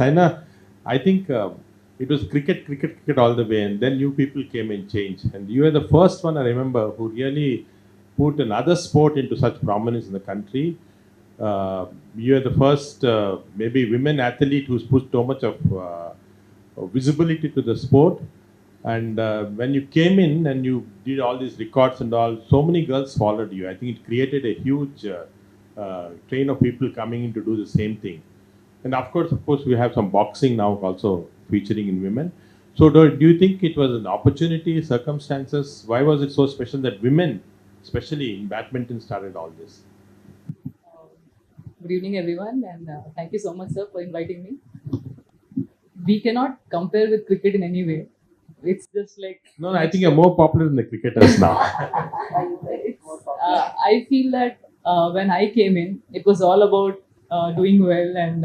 Saina, I think it was cricket all the way, and then new people came and changed. And you were the first one I remember who really put another sport into such prominence in the country. You are the first, maybe women athlete who's put so much of visibility to the sport. And when you came in and you did all these records and all, so many girls followed you. I think it created a huge train of people coming in to do the same thing. And of course, we have some boxing now also featuring in women. So, do you think it was an opportunity, circumstances? Why was it so special that women, especially in badminton, started all this? Good evening, everyone, and thank you so much, sir, for inviting me. We cannot compare with cricket in any way. It's just like No, I think you're more popular than the cricketers now. I feel that when I came in, it was all about doing well, and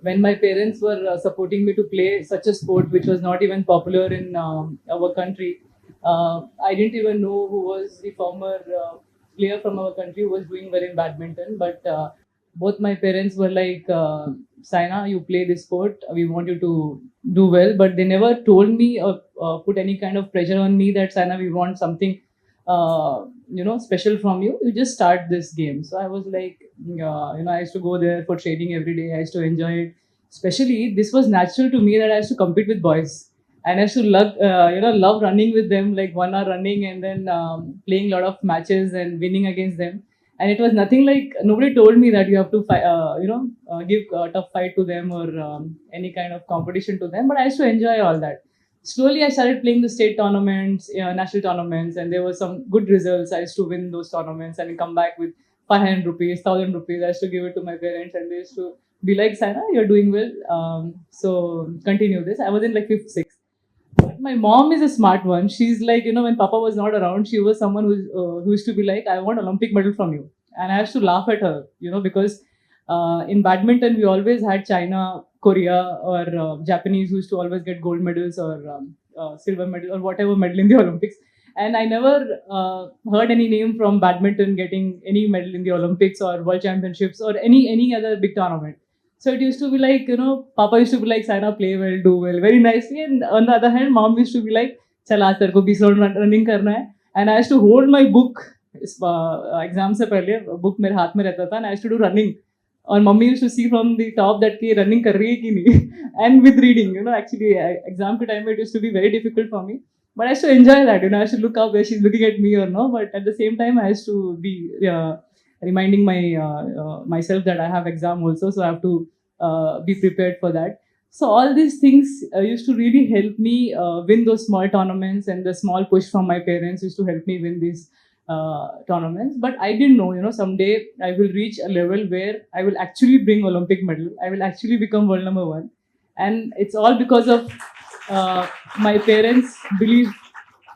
when my parents were supporting me to play such a sport which was not even popular in our country, I didn't even know who was the former player from our country who was doing well in badminton. But both my parents were like, Saina, you play this sport, we want you to do well. But they never told me or put any kind of pressure on me that, Saina, we want something special from you. You just start this game. So I was like, I used to go there for training every day. I used to enjoy it. Especially, this was natural to me that I used to compete with boys, and I used to love running with them, like 1 hour running, and then playing a lot of matches and winning against them. And it was nothing like, nobody told me that you have to fight, give a tough fight to them or any kind of competition to them. But I used to enjoy all that. Slowly, I started playing the state tournaments, national tournaments, and there were some good results. I used to win those tournaments and come back with 500 rupees, 1,000 rupees. I used to give it to my parents, and they used to be like, Sana, you're doing well. So continue this. I was in like fifth, sixth. But my mom is a smart one. She's like, when Papa was not around, she was someone who used to be like, I want Olympic medal from you. And I used to laugh at her, because in badminton, we always had China, Korea, or Japanese who used to always get gold medals or silver medal or whatever medal in the Olympics. And I never heard any name from badminton getting any medal in the Olympics or World Championships or any other big tournament. So it used to be like, Papa used to be like, Saina, play well, do well, very nicely. And on the other hand, Mom used to be like, चल आज तेरे को 20 round running करना है. And I used to hold my book इस exam से पहले book मेरे हाथ में रहता था, and I used to do running. और mummy used to see from the top that कि running कर रही है कि नहीं. And with reading, actually exam के time में it used to be very difficult for me. But I used to enjoy that, I used to look up where she's looking at me or no. But at the same time, I used to be reminding myself that I have exam also, so I have to be prepared for that. So all these things used to really help me win those small tournaments, and the small push from my parents used to help me win these tournaments. But I didn't know, someday I will reach a level where I will actually bring Olympic medal. I will actually become world number one, and it's all because of my parents' belief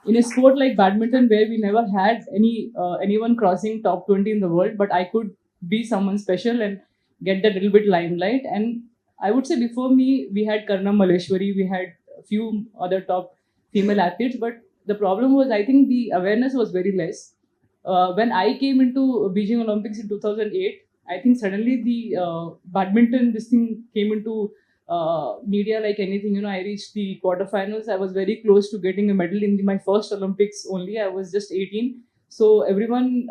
in a sport like badminton, where we never had anyone crossing top 20 in the world, but I could be someone special and get that little bit limelight. And I would say before me, we had Karnam Maleshwari, we had a few other top female athletes, but the problem was, I think the awareness was very less. When I came into Beijing Olympics in 2008, I think suddenly the badminton, this thing came into media like anything. I reached the quarterfinals. I was very close to getting a medal in my first Olympics only. I was just 18. So everyone,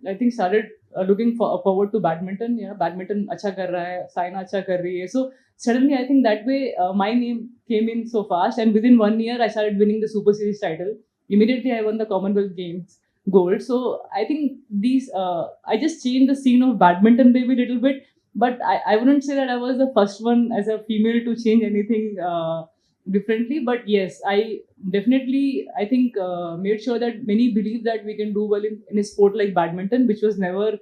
I think, started looking forward to badminton. Yeah, badminton acha kar raha hai, Saina acha kar rahi hai. So suddenly, I think that way my name came in so fast, and within 1 year, I started winning the Super Series title. Immediately, I won the Commonwealth Games gold. So I think I just changed the scene of badminton maybe a little bit, but I wouldn't say that I was the first one as a female to change anything differently. But yes, I definitely, I think, made sure that many believe that we can do well in a sport like badminton, which was never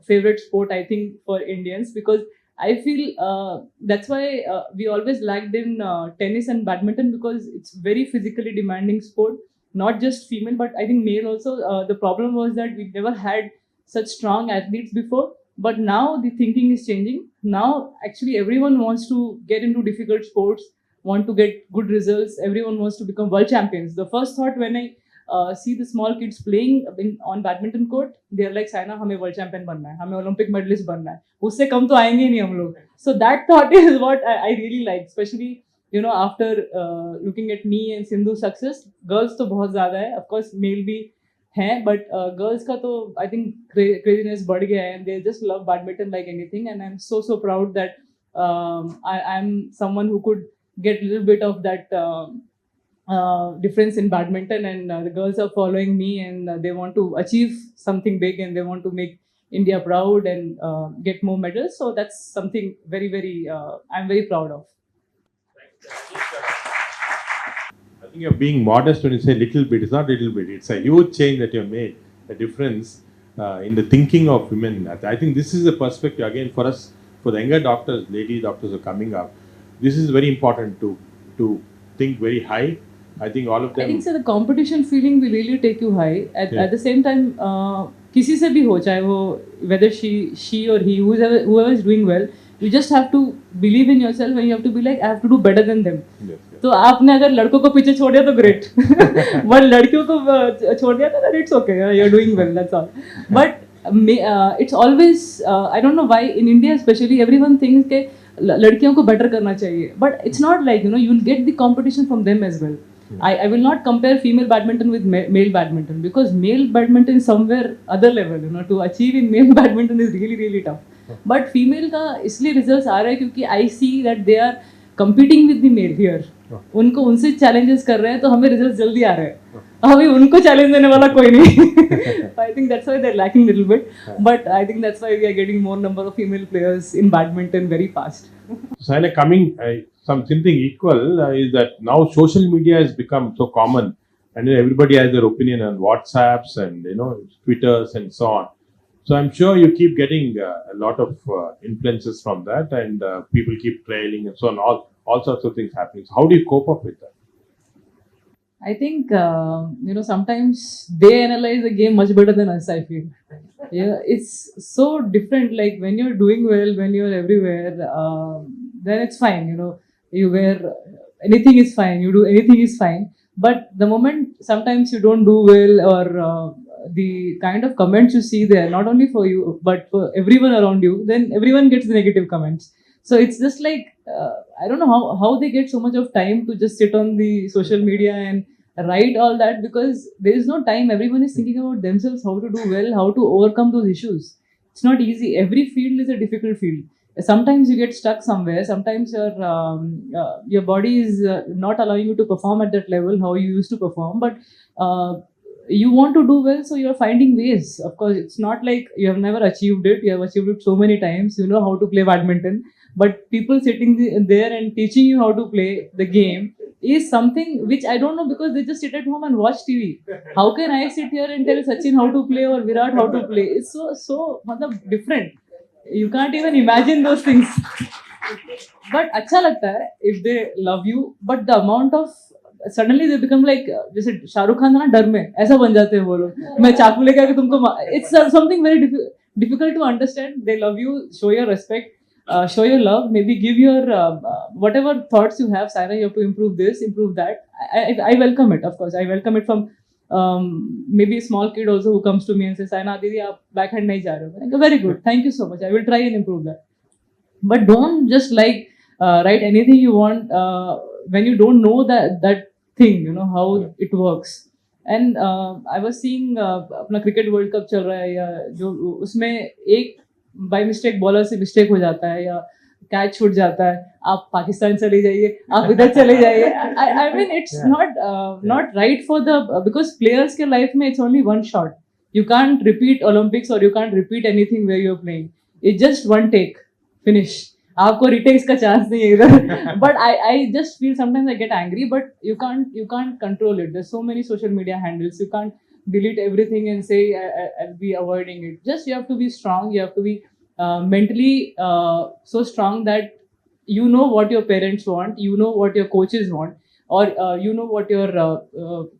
favorite sport, I think, for Indians, because I feel that's why we always lagged in tennis and badminton, because it's very physically demanding sport, not just female, but I think male also. The problem was that we never had such strong athletes before. But now the thinking is changing. Now, actually, everyone wants to get into difficult sports, want to get good results. Everyone wants to become world champions. The first thought when I see the small kids playing on badminton court. They are like, Saina, हमें world champion बनना है, हमें Olympic medalist बनना है. उससे कम तो आएंगे ही नहीं हम लोग. So that thought is what I really like, especially after looking at me and Sindhu's success. Girls तो बहुत ज़्यादा है, of course male भी हैं, but girls का तो I think craziness बढ़ गया है, and they just love badminton like anything, and I'm so proud that I'm someone who could get a little bit of that difference in badminton, and the girls are following me, and they want to achieve something big, and they want to make India proud and get more medals. So that's something very I'm very proud of. I think you're being modest when you say little bit. It's not little bit. It's a huge change that you've made, a difference in the thinking of women. I think this is a perspective, again, for us, for the younger doctors, lady doctors who are coming up. This is very important to think very high. I think all of them. I think so the competition feeling will really take you high. At the same time, किसी से भी हो, चाहे वो whether she or he, whoever is doing well, you just have to believe in yourself, and you have to be like, I have to do better than them. Yes. तो आपने अगर लड़कों को पीछे छोड़ दिया तो great, but लड़कियों को छोड़ दिया तो it's okay, you're doing well, that's all. But it's always I don't know why in India especially everyone thinks के लड़कियों को better करना चाहिए, but it's not like, you'll get the competition from them as well. I will not compare female badminton with male badminton, because male badminton is somewhere other level. To achieve in male badminton is really tough. But female का इसलिए results आ रहे हैं क्योंकि I see that they are competing with the male here. उनको उनसे challenges कर रहे हैं, तो हमें results जल्दी आ रहे हैं. अभी उनको challenge देने वाला कोई नहीं. I think that's why they're lacking a little bit. But I think that's why we are getting more number of female players in badminton very fast. Saina, coming something equal is that now social media has become so common, and everybody has their opinion on WhatsApps and Twitters and so on. So I'm sure you keep getting a lot of influences from that, and people keep trailing and so on. All sorts of things happening. So how do you cope up with that? I think sometimes they analyze the game much better than us, I feel. Yeah, it's so different. Like when you're doing well, when you're everywhere, then it's fine. You wear anything is fine. You do anything is fine. But the moment sometimes you don't do well, or the kind of comments you see there, not only for you but for everyone around you, then everyone gets the negative comments. So it's just like I don't know how they get so much of time to just sit on the social media and write all that, because there is no time. Everyone is thinking about themselves, how to do well, how to overcome those issues. It's not easy. Every field is a difficult field. Sometimes you get stuck somewhere. Sometimes your body is not allowing you to perform at that level how you used to perform. But you want to do well, so you're finding ways. Of course, it's not like you have never achieved it. You have achieved it so many times. You know how to play badminton. But people sitting there and teaching you how to play the game is something which I don't know, because they just sit at home and watch TV. How can I sit here and tell Sachin how to play or Virat how to play? It's so different. You can't even imagine those things. But अच्छा लगता है if they love you. But the amount of suddenly they become like जैसे शाहरुख खान ना डर में ऐसा बन जाते हैं वो लोग. मैं चाकू लेकर आके तुमको. It's something very difficult to understand. They love you, show your respect. Show your love, maybe give your whatever thoughts you have. Saina, you have to improve this, improve that. I welcome it, of course. I welcome it from maybe a small kid also who comes to me and says, Saina, Didi, aap backhand nahi ja rahe ho. I go, very good, thank you so much. I will try and improve that. But don't just write anything you want when you don't know that thing, how it works. And I was seeing अपना cricket World Cup चल रहा है, या जो उसमें एक by mistake bowler से mistake हो जाता है या कैच छूट जाता है, आप पाकिस्तान चले जाइए, आप इधर चले जाइए. I mean it's not right for the, because players के life में it's only one shot. You can't repeat Olympics or you can't repeat anything where you're playing. It's just one take, finish. आपको retakes का chance नहीं है इधर. But I just feel sometimes I get angry, but you can't control it. There's so many social media handles. You can't delete everything and say I'll be avoiding it. Just you have to be strong. You have to be mentally so strong that you know what your parents want, you know what your coaches want, or you know what your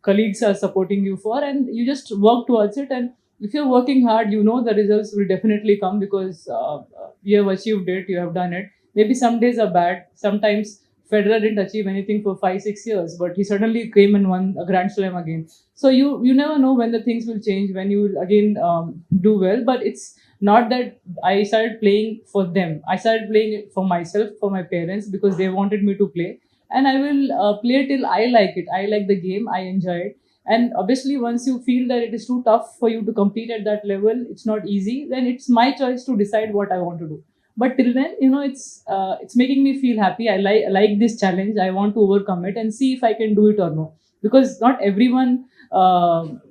colleagues are supporting you for, and you just work towards it. And if you're working hard, you know the results will definitely come, because you have achieved it, you have done it. Maybe some days are bad, sometimes Federer didn't achieve anything for 5-6 years, but he suddenly came and won a Grand Slam again. So you never know when the things will change, when you will again do well. But it's not that I started playing for them. I started playing it for myself, for my parents, because they wanted me to play, and I will play till I like it. I like the game. I enjoy it. And obviously, once you feel that it is too tough for you to compete at that level, it's not easy. Then it's my choice to decide what I want to do. But till then, it's making me feel happy. I like this challenge. I want to overcome it and see if I can do it or no. Because not everyone,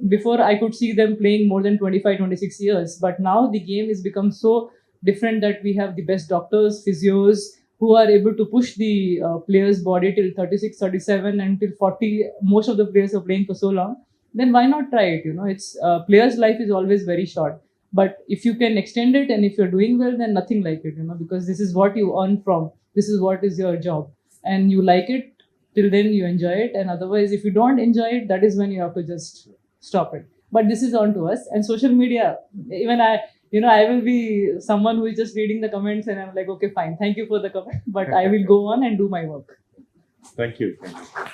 before I could see them playing more than 25-26 years, but now the game has become so different that we have the best doctors, physios, who are able to push the player's body till 36, 37, and till 40. Most of the players are playing for so long. Then why not try it? It's player's life is always very short. But if you can extend it and if you're doing well, then nothing like it, because this is what you earn from. This is what is your job. And you like it, till then you enjoy it. And otherwise, if you don't enjoy it, that is when you have to just stop it. But this is on to us. And social media, even I will be someone who is just reading the comments and I'm like, okay, fine, thank you for the comment, but I will go on and do my work. Thank you. Thank you.